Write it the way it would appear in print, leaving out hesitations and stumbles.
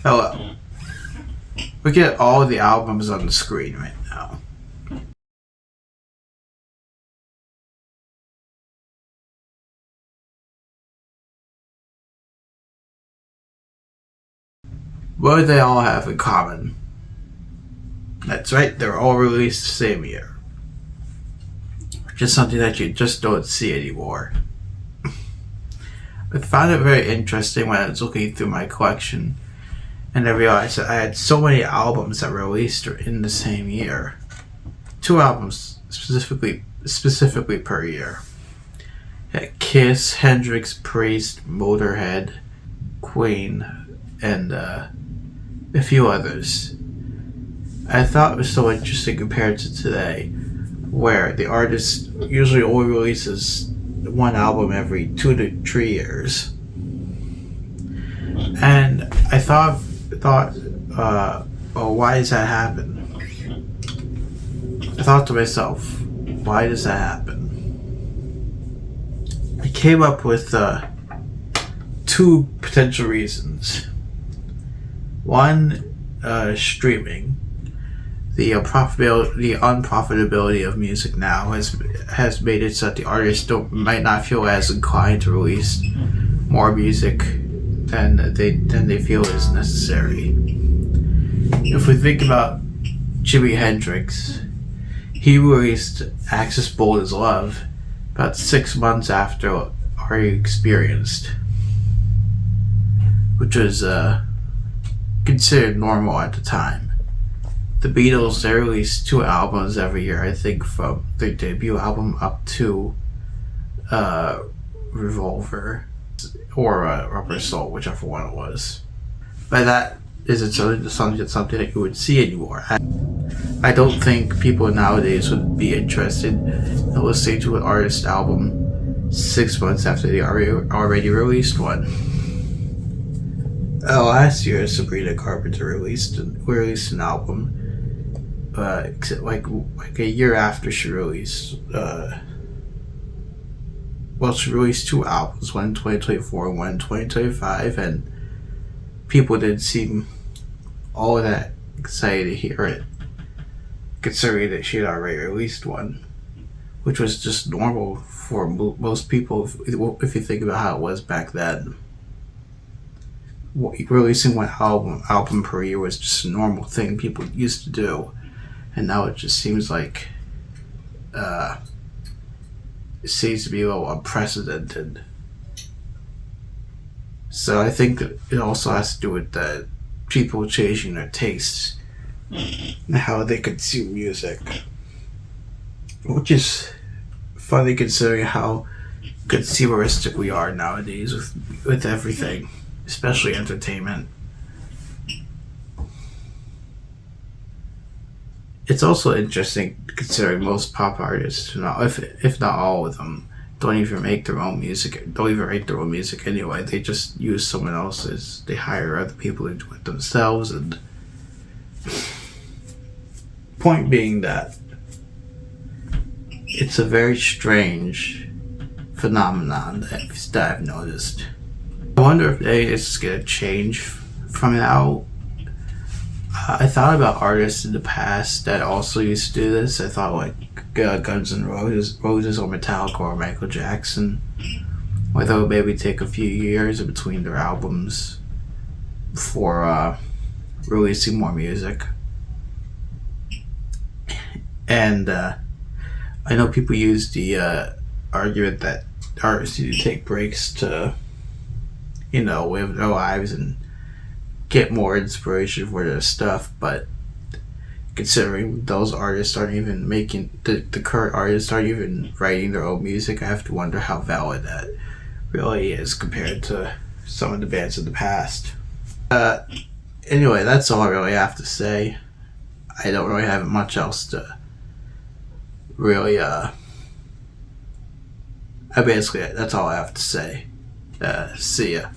Hello. We get all the albums on the screen right now. What do they all have in common? That's right, they're all released the same year. Which is something that you just don't see anymore. I found it very interesting when I was looking through my collection, and I realized that I had so many albums that were released in the same year. 2 albums specifically per year. Kiss, Hendrix, Priest, Motorhead, Queen, and a few others. I thought it was so interesting compared to today, where the artist usually only releases 1 album every 2 to 3 years. And I thought, why does that happen? I thought to myself, why does that happen? I came up with 2 potential reasons. One, streaming. The unprofitability of music now has made it so that the artists might not feel as inclined to release more music than they feel is necessary. If we think about Jimi Hendrix, he released Axis Bold as Love about 6 months after Are You Experienced, which was considered normal at the time. The Beatles, they released 2 albums every year, I think, from their debut album up to Revolver or Rubber Soul, whichever one it was. But that isn't something that you would see anymore. I don't think people nowadays would be interested in listening to an artist album 6 months after they already released one. Last year, Sabrina Carpenter released an album. Like a year after she released, she released 2 albums, one in 2024 and one in 2025, and people didn't seem all that excited to hear it, considering that she had already released one, which was just normal for most people if you think about how it was back then. Releasing 1 album per year was just a normal thing people used to do. And now it just seems like it seems to be a little unprecedented. So I think it also has to do with the people changing their tastes and how they consume music, which is funny considering how consumeristic we are nowadays with everything, especially entertainment. It's also interesting considering most pop artists, if not all of them, don't even write their own music anyway. They just use someone else's. They hire other people to do it themselves. And point being that it's a very strange phenomenon that I've noticed. I wonder if it's going to change from now. I thought about artists in the past that also used to do this. I thought like Guns N' Roses or Metallica or Michael Jackson, where they would maybe take a few years in between their albums before releasing more music. And I know people use the argument that artists need to take breaks to, live their lives and get more inspiration for their stuff, but considering those artists aren't even making the current artists aren't even writing their own music, I have to wonder how valid that really is compared to some of the bands of the past. Anyway, that's all I really have to say. I don't really have much else to really that's all I have to say. See ya.